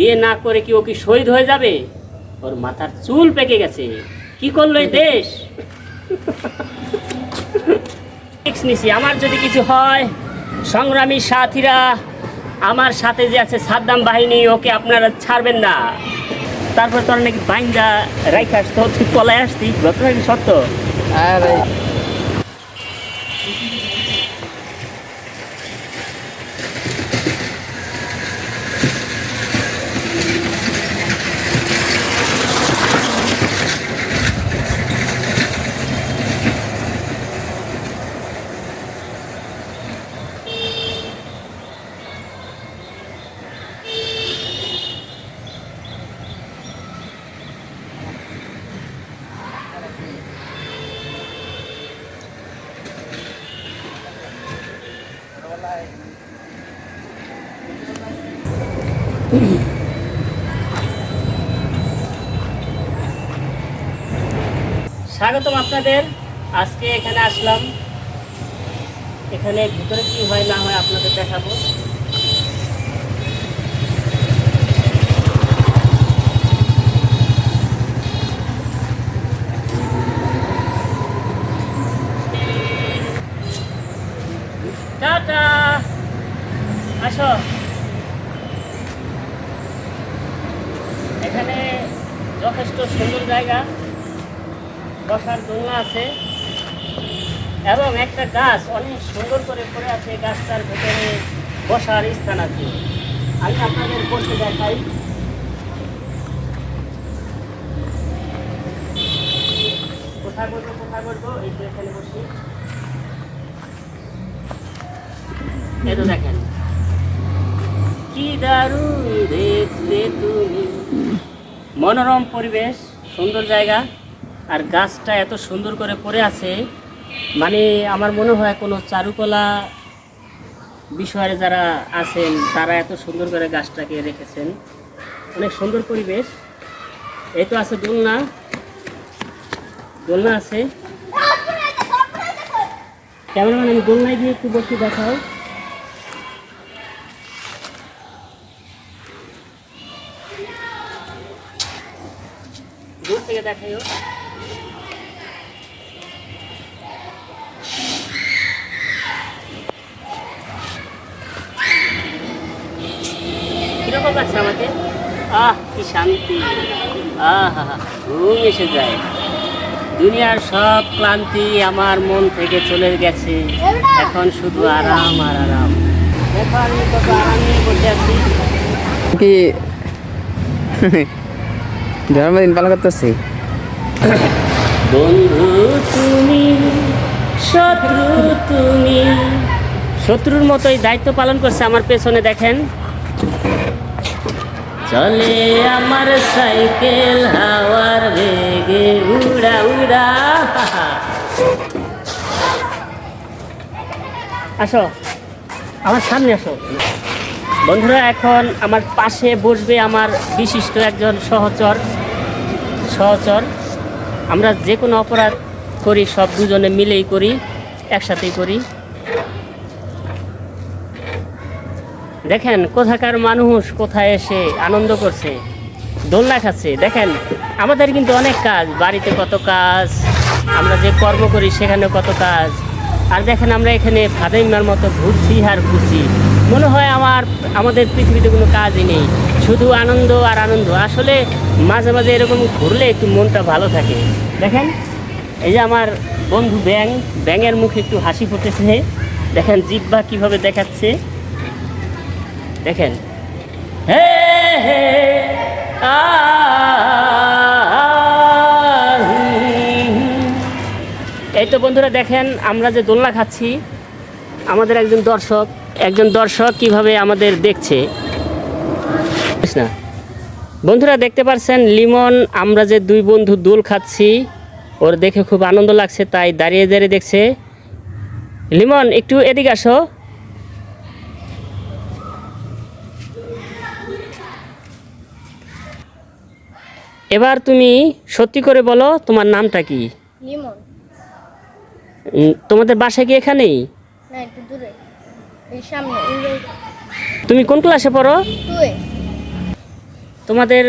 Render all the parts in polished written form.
বিয়ে না করে কি ও কি শহীদ হয়ে যাবে? ওর মাথার চুল পেকে গেছে। কি করলো এই দেশ? নিছি আমার যদি কিছু হয়, সংগ্রামী সাথীরা, আমার সাথে যে আছে সাদ্দাম বাহিনী, ওকে আপনারা ছাড়বেন না। তারপর তোর নাকি বাইন্দা রাইখা আসতো, তুই পলায় আসতি, ঘটনা কি সত্য? আরে স্বাগতম আপনাদের। আজকে এখানে আসলাম, এখানে ভিতরে কি হয় না হয় আপনাদের দেখাবো। টাটা, আসো। এখানে যথেষ্ট সুন্দর জায়গা, বসার দোলনা আছে এবং একটা গাছ অনেক সুন্দর করে পড়ে আছে। গাছটার ভেতরে বসার স্থান আছে। আমি আপনাদের বসে দেখাই। কোথায় বলবো এই যে এখানে বসি। এই তো দেখেন কি দারুণ দেখলে তুমি, মনোরম পরিবেশ, সুন্দর জায়গা। আর গাছটা এত সুন্দর করে পড়ে আছে, মানে আমার মনে হয় কোনো চারুকলা বিষয়ে যারা আছেন তারা এত সুন্দর করে গাছটাকে রেখেছেন। অনেক সুন্দর পরিবেশ। এই তো আছে দোলনা, দোলনা আছে। ক্যামেরাম্যান, আমি দোলনায় গিয়ে একটু বসে দেখাও। দূর থেকে দেখাইও। কিরকম লাগছে আমাকে? কি শান্তি! ঘুম এসে যায়। দুনিয়ার সব ক্লান্তি আমার মন থেকে চলে গেছে। এখন শুধু আরাম আর আরাম। দেখো আমি কত আরাম নিয়ে বসে আছি। কি জন্মদিন পালন করতেছি। বন্ধু তুমি, শত্রু তুমি। শত্রুর মতোই দায়িত্ব পালন করছে আমার পেছনে, দেখেন। চলে আমার সাইকেল হাওয়ার বেগে উড়া উড়া। আসো, আমার সামনে আসো বন্ধুরা। এখন আমার পাশে বসবে আমার বিশিষ্ট একজন সহচর। আমরা যে কোনো অপরাধ করি সব দুজনে মিলেই করি, একসাথেই করি। দেখেন কোথাকার মানুষ কোথায় এসে আনন্দ করছে, দোলনা খাচ্ছে। দেখেন আমাদের কিন্তু অনেক কাজ, বাড়িতে কত কাজ, আমরা যে কর্ম করি সেখানে কত কাজ। আর দেখেন আমরা এখানে ফাদাইমার মতো ঘুরছি আর ঘুরছি। মনে হয় আমাদের পৃথিবীতে কোনো কাজই নেই, শুধু আনন্দ আর আনন্দ। আসলে মাঝে মাঝে এরকম ঘুরলে একটু মনটা ভালো থাকে। দেখেন এই যে আমার বন্ধু ব্যাঙের মুখে একটু হাসি ফুটেছে। দেখেন জিহ্বা কীভাবে দেখাচ্ছে, দেখেন। হে হে এই তো বন্ধুরা দেখেন আমরা যে দোলনা খাচ্ছি, আমাদের একজন দর্শক কিভাবে আমাদের দেখছে না। বন্ধুরা দেখতে পাচ্ছেন লিমন, আমরা যে দুই বন্ধু দোল খাচ্ছি, ওর দেখে খুব আনন্দ লাগছে, তাই দাঁড়িয়ে দাঁড়িয়ে দেখছে। লিমন একটু এদিকে আসো। এবার তুমি সত্যি করে বলো তোমার নামটা কি? লিমন। তোমাদের বাসা কি এখানেই? না, একটু দূরে, এই সামনে। তুমি কোন ক্লাসে পড়ো? 2 এ। তোমাদের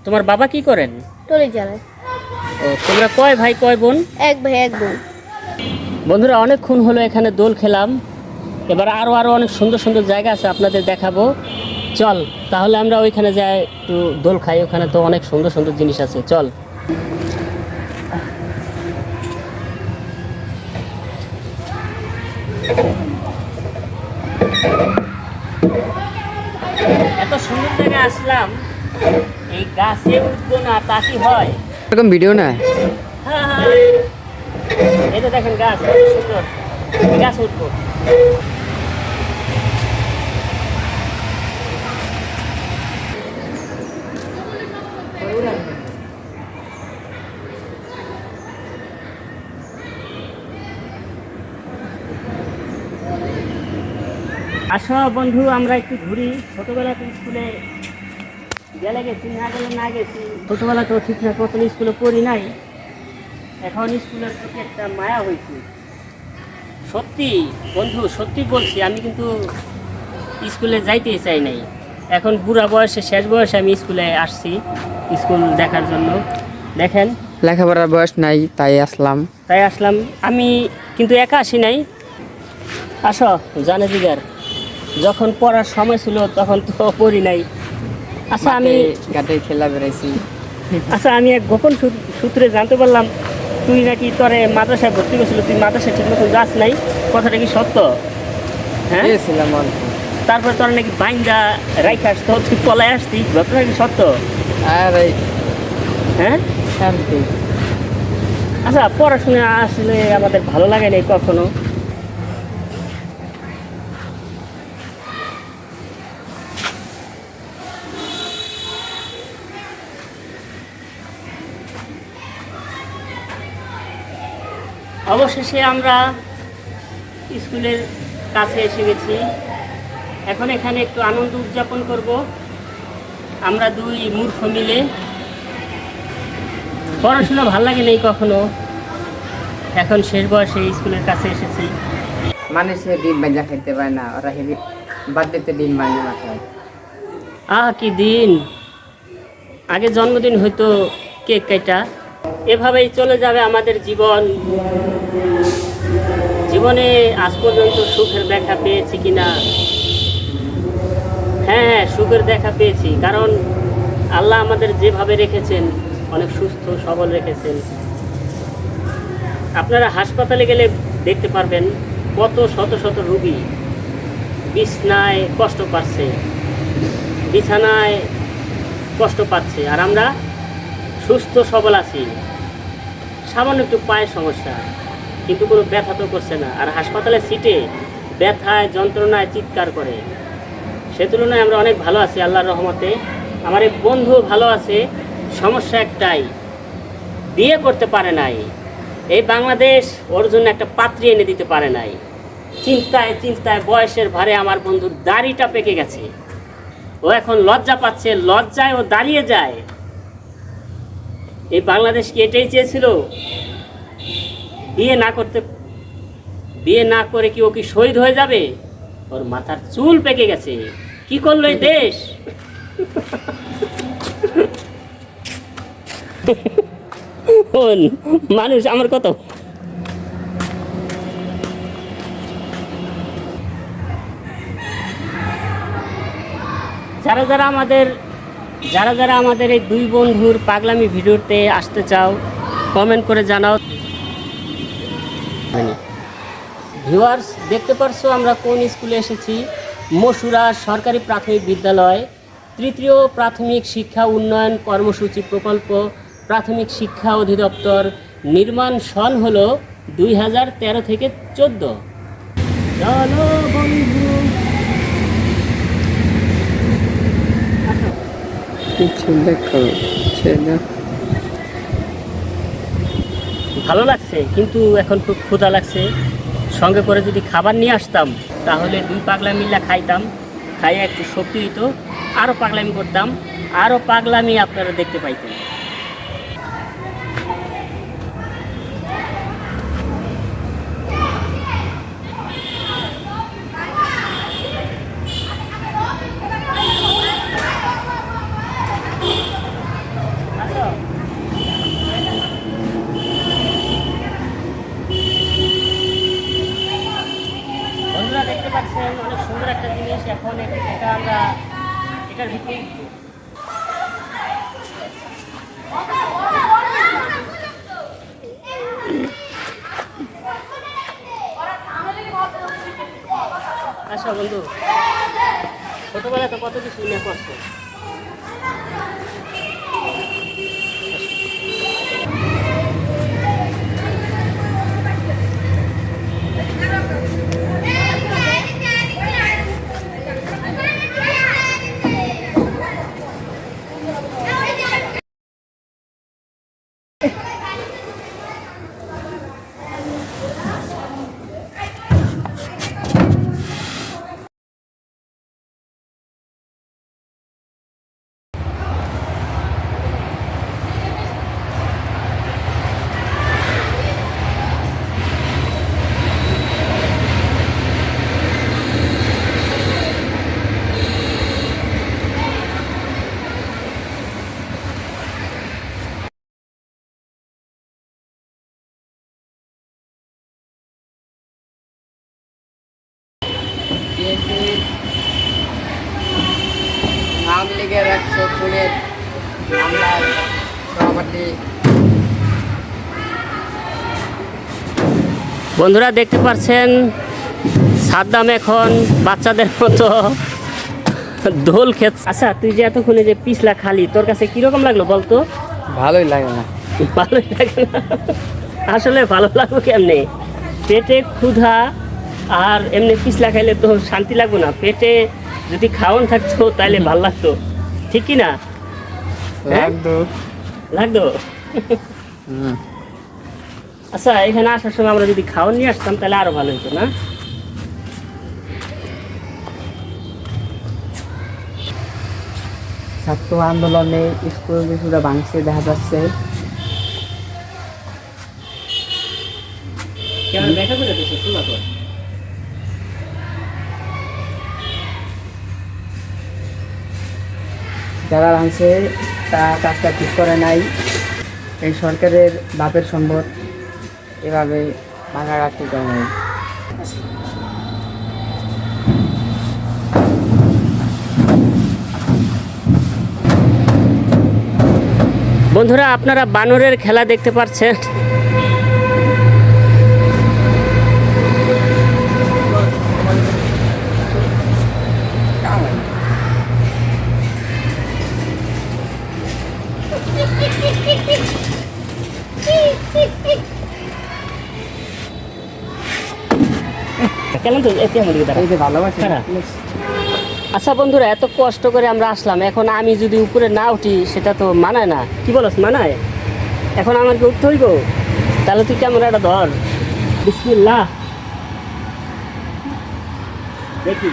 তোমার বাবা কি করেন? টলি চালায়। ও, তোমরা কয় ভাই কয় বোন? এক ভাই এক বোন। বন্ধুরা, অনেকক্ষণ হলো এখানে দোল খেলাম। এবার আরও অনেক সুন্দর সুন্দর জায়গা আছে, আপনাদের দেখাবো। চল তাহলে আমরা ওইখানে যাই, একটু দোল খাই। ওখানে তো অনেক সুন্দর সুন্দর জিনিস আছে, চল। এত সুন্দর জায়গায় আসলাম, এই গাছে উঠবো না তা কি হয়? এরকম ভিডিও না। হ্যাঁ হ্যাঁ, এই তো দেখেন গাছ কত সুন্দর, এই গাছ উঠবো। আসো বন্ধু, আমরা একটু ঘুরি। ছোটবেলাতে স্কুলে গেলে গেছি, না গেলে না গেছি। ছোটবেলা তো ঠিকঠাক মতন স্কুলে পড়ি নাই, এখন স্কুলের প্রতি একটা মায়া হয়েছে। সত্যি বন্ধু, সত্যি বলছি, আমি কিন্তু স্কুলে যাইতেই চাই নাই। এখন বুড়া বয়সে, শেষ বয়সে আমি স্কুলে আসছি স্কুল দেখার জন্য। দেখেন, লেখাপড়ার বয়স নাই, তাই আসলাম। আমি কিন্তু একা আসি নাই। আসো জানে জিগার, যখন পড়ার সময় ছিল তখন তো পড়ি নাই। আচ্ছা গাটে খেলা বেড়াইছি। আমি এক গোপন সূত্রে জানতে পারলাম তুই নাকি তোরে মাদ্রাসায় ভর্তি করছিল, তুই মাদ্রাসায় ঠিক মতো যাস নাই। কথাটা কি সত্য? হ্যাঁ, ছিলাম অল্প। তারপরে তোর নাকি বাইন্দা রাইখে আসতো, তুই পলায় আসতি, ঘটনা কি সত্য? আর এই হ্যাঁ, শান্তি। আচ্ছা, পড়াশোনা আসলে আমাদের ভালো লাগে নাই কখনো। অবশেষে আমরা স্কুলের কাছে এসে গেছি। এখন এখানে একটু আনন্দ উদযাপন করব আমরা দুই মূর্খ মিলে। পড়াশোনা ভাল লাগে নেই কখনো, এখন শেষ বয়সে স্কুলের কাছে এসেছি। মানুষে ডিম ভাজা খাইতে পারে না, ওরা হেভি বাদ দিতে ডিম ভাজা মাথায়। কি দিন! আগে জন্মদিন হয়তো কেক কাটা। এভাবেই চলে যাবে আমাদের জীবন। জীবনে আজ পর্যন্ত সুখের দেখা পেয়েছি কিনা? হ্যাঁ, সুখের দেখা পেয়েছি, কারণ আল্লাহ আমাদের যেভাবে রেখেছেন, অনেক সুস্থ সবল রেখেছেন। আপনারা হাসপাতালে গেলে দেখতে পারবেন কত শত শত রোগী বিছানায় কষ্ট পাচ্ছে, বিছানায় কষ্ট পাচ্ছে, আর আমরা সুস্থ সবল আছি। সামান্য একটু পায়ের সমস্যা, কিন্তু কোনো ব্যথা তো করছে না। আর হাসপাতালের সিটে ব্যথায় যন্ত্রণায় চিৎকার করে। সে তুলনায় আমরা অনেক ভালো আছি আল্লাহর রহমতে। আমার এক বন্ধু ভালো আছে, সমস্যা একটাই, বিয়ে করতে পারে নাই। এই বাংলাদেশ ওর জন্য একটা পাত্রী এনে দিতে পারে নাই। চিন্তায় চিন্তায় বয়সের ভারে আমার বন্ধুর দাড়িটা পেকে গেছে। ও এখন লজ্জা পাচ্ছে, লজ্জায় ও দাঁড়িয়ে যায়। এই বাংলাদেশ কি এটাই চেয়েছিল? বিয়ে না করে কি ও কি শহীদ হয়ে যাবে? ওর মাথার চুল পেকে গেছে। কি করলো এই দেশ? মানুষ আমার কত যারা আমাদের এই দুই বন্ধুর পাগলামি ভিডিওতে আসতে চাও, কমেন্ট করে জানাও। ভিউয়ার্স, দেখতে পারছো আমরা কোন স্কুলে এসেছি। মসুরা সরকারি প্রাথমিক বিদ্যালয়, তৃতীয় প্রাথমিক শিক্ষা উন্নয়ন কর্মসূচি প্রকল্প, প্রাথমিক শিক্ষা অধিদপ্তর। নির্মাণ সন হলো 2013 থেকে 14। চলো বন্ধু, কিছু দেখো। ভালো লাগছে, কিন্তু এখন খুব ক্ষুধা লাগছে। সঙ্গে করে যদি খাবার নিয়ে আসতাম তাহলে দুই পাগলা মিল্লা খাইতাম, খাইয়ে একটু শক্তি দিত, আরও পাগলামি করতাম, আরও পাগলামি আপনারা দেখতে পাইতেন। এটার ভিতরে আচ্ছা বন্ধু, ছোটবেলায় তো কত কিছু নিয়ে পড়তো। বিএনপি আওয়ামী লীগের 100 খুনের মামলার সভাপতি। বন্ধুরা দেখতে পাচ্ছেন সাদ্দাম এখন বাচ্চাদের মতো দোল খেত। আচ্ছা তুই যে এতক্ষণে যে পিছলা খালি, তোর কাছে কিরকম লাগলো বলতো? ভালোই লাগে না। ভালোই লাগে না? আসলে ভালো লাগবে কেমনে? পেটে ক্ষুধা আর এমনি পিছলা খাইলে তো শান্তি লাগবে না। পেটে যদি খাওয়ান থাকতো তাহলে ভালো লাগতো, ঠিক কি না? হ্যাঁ? লাগতো। আচ্ছা এখানে আসার সময় আমরা যদি খাওয়ান নিয়ে আসতাম তাহলে আরো ভালো হতো না? ছাত্র আন্দোলনে স্কুল কিছুটা ভাঙছে দেখা যাচ্ছে। কেমন দেখা করে দিচ্ছে শোনা তো? যারা ভাঙছে তা কাজটা ঠিক করে নাই। এই সরকারের বাপের সম্পদ এভাবে ভাঙা রাখতে চায় নাই। বন্ধুরা আপনারা বানরের খেলা দেখতে পাচ্ছেন। কেমন তো এতে আমাদের এই যে ভালোবাসা। আচ্ছা বন্ধুরা এত কষ্ট করে আমরা আসলাম, এখন আমি যদি উপরে না উঠি সেটা তো মানায় না। কি বলস, মানায়? এখন আমাকে উঠতে হইব, তাহলে তুই ক্যামেরাটা ধর। বিসমিল্লাহ, দেখি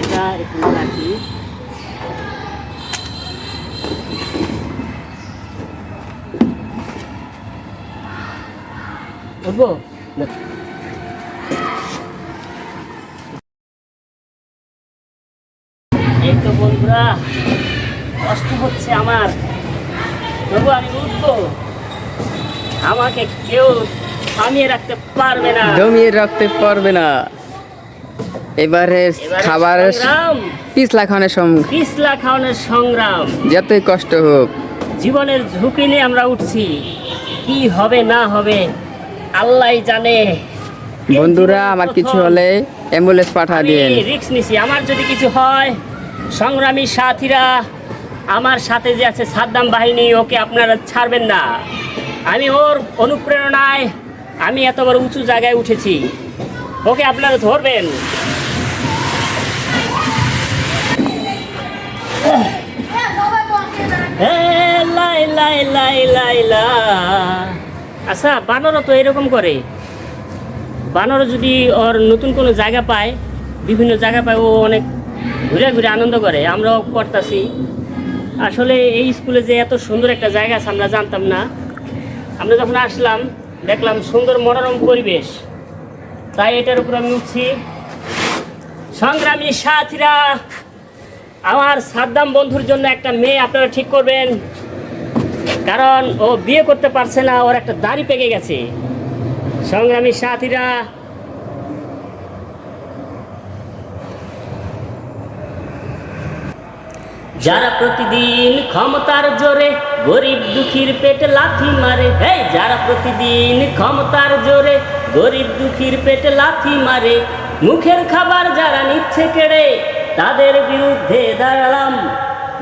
এটা এখানে রাখি। উঠবো না। এই তো বন্ধুরা কষ্ট হচ্ছে আমার, তবু আমি উঠবো। আমাকে কেউ থামিয়ে রাখতে পারবে না, দমিয়ে রাখতে পারবে না। এবারে খাবারের পিছলা খাওয়ানোর সংগ্রাম, যতই কষ্ট হোক জীবনের ঝুঁকি নিয়ে আমরা উঠছি। কি হবে না হবে আল্লাহই জানে। বন্ধুরা আমার কিছু হলে অ্যাম্বুলেন্স পাঠা দিন। রিস্ক নিছি, আমার যদি কিছু হয়, সংগ্রামী সাথীরা আমার সাথে যে আছে সাদ্দাম বাহিনী, ওকে আপনারা ছাড়বেন না। আমি ওর অনুপ্রেরণায় আমি এত বড় উঁচু জায়গায় উঠেছি, ওকে আপনারা ধরবেন। আচ্ছা বানরও তো এরকম করে। বানরও যদি ওর নতুন কোনো জায়গা পায়, বিভিন্ন জায়গা পায়, ও অনেক ঘুরে ঘুরে আনন্দ করে। আমরাও করতেছি। আসলে এই স্কুলে যে এত সুন্দর একটা জায়গা আছে আমরা জানতাম না। আমরা যখন আসলাম দেখলাম সুন্দর মনোরম পরিবেশ, তাই এটার উপর আমি উঠছি। সংগ্রামী সাথীরা, আমার সাদ্দাম বন্ধুর জন্য একটা মেয়ে আপনারা ঠিক করবেন, কারণ ও বিয়ে করতে পারছে না, ওর একটা দাড়ি পেকে গেছে। সংগ্রামী সাথীরা, যারা প্রতিদিন ক্ষমতার জোরে গরিব দুঃখীর পেটে লাথি মারে, এই যারা প্রতিদিন ক্ষমতার জোরে গরিব দুঃখীর পেটে লাথি মারে, মুখের খাবার যারা নিচ্ছে কেড়ে, তাদের বিরুদ্ধে দাঁড়ালাম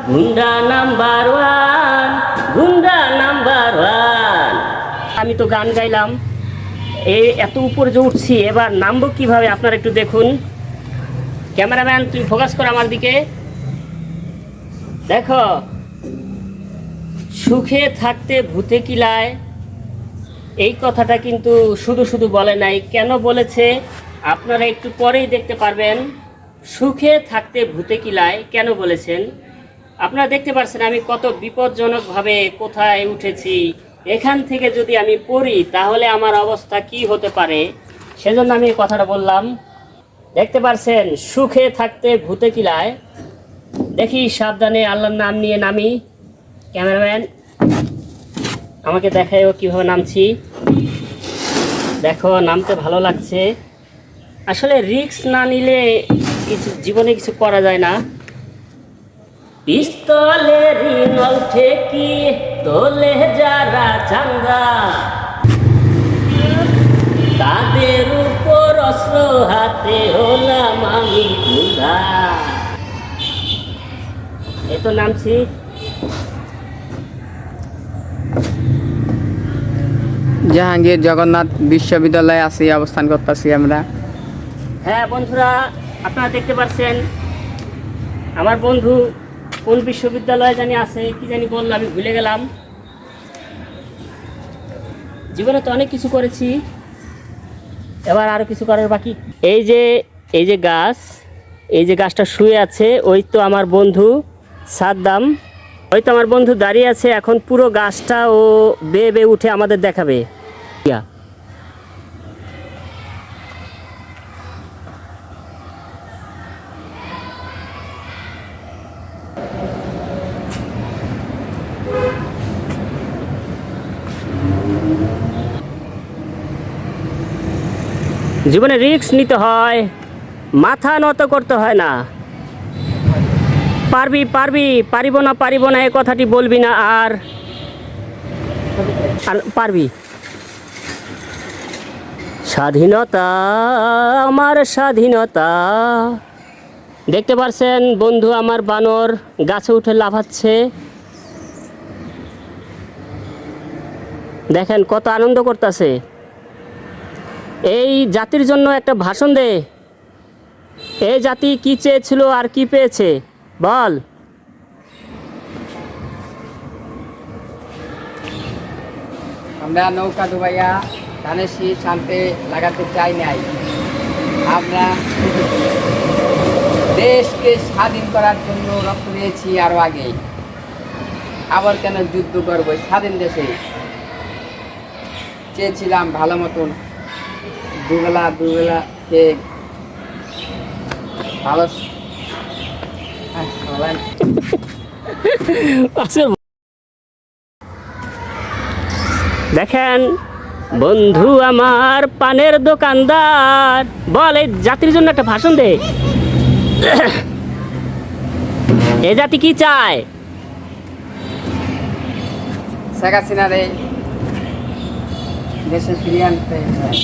গুন্ডা নাম্বার ওয়ান, গুন্ডা নাম্বার ওয়ান। আমি তো গান গাইলাম, এই এত উপরে যে উঠছি, এবার নামবো কিভাবে আপনারা একটু দেখুন। ক্যামেরাম্যান তুই ফোকাস কর আমার দিকে। দেখো, সুখে থাকতে ভূতে কিলায়, এই কথাটা কিন্তু শুধু শুধু বলে নাই। কেন বলেছে আপনারা একটু পরেই দেখতে পারবেন। সুখে থাকতে ভূতে কিলায় কেন বলেছেন আপনারা দেখতে পাচ্ছেন আমি কত বিপজ্জনকভাবে কোথায় উঠেছি। এখান থেকে যদি আমি পড়ি তাহলে আমার অবস্থা কি হতে পারে, সেজন্য আমি এই কথাটা বললাম। দেখতে পাচ্ছেন সুখে থাকতে ভূতে কিলায়। দেখি সাবধানে আল্লাহর নাম নিয়ে নামি। ক্যামেরাম্যান আমাকে দেখায় ও কীভাবে নামছি। দেখো নামতে ভালো লাগছে। আসলে রিস্ক না নিলে কিছু জীবনে কিছু করা যায় না। পিস্তলের নল ঠেকি তোলে যারা চাঙ্গা, তাদের উপর অস্ত্র হাতে হলাম আমি গুন্ডা। এই তো নামছি। জাহাঙ্গীর জগন্নাথ বিশ্ববিদ্যালয়ে আছি, অবস্থান করতেছি আমরা। হ্যাঁ বন্ধুরা, আপনারা দেখতে পাচ্ছেন আমার বন্ধু কোন বিশ্ববিদ্যালয়ে জানি আছে, কি জানি বললো, আমি ভুলে গেলাম। জীবনে তো অনেক কিছু করেছি, এবার আরও কিছু করার বাকি। এই যে গাছ, এই যে গাছটা শুয়ে আছে, ওই তো আমার বন্ধু সাদ্দাম, ওই তো আমার বন্ধু দাঁড়িয়ে আছে। এখন পুরো গাছটা ও বেয়ে বেয়ে উঠে আমাদের দেখাবে। জীবনে রিস্ক নিতে হয়, মাথা নত করতে হয় না। পারবি পারবি, পারিব না এই কথাটি বলবি না, আর পারবি। স্বাধীনতা আমার স্বাধীনতা। দেখতে পাচ্ছেন বন্ধু আমার বানর গাছে উঠে লাফাচ্ছে। দেখেন কত আনন্দ করতেছে। এই জাতির জন্য একটা ভাষণ দে। এই জাতি কি চেয়েছিল আর কি পেয়েছে বল। আমরা নৌকা ডুবাইয়া ধানের শীষ আনতে লাগাতে চাই নাই। আমরা দেশকে স্বাধীন করার জন্য রক্ত দিয়েছি আরো আগে। আবার কেন যুদ্ধ করবো স্বাধীন দেশে? চেয়েছিলাম ভালো মতন দুবেলা খেয়ে ভালো। দেখেন বন্ধু আমার পানের দোকানদার, বল এই জাতির জন্য একটা ভাষণ দে। এ জাতি কি চায়? শেখ হাসিনারে দেশে ফিরিয়ে আনতে চায়।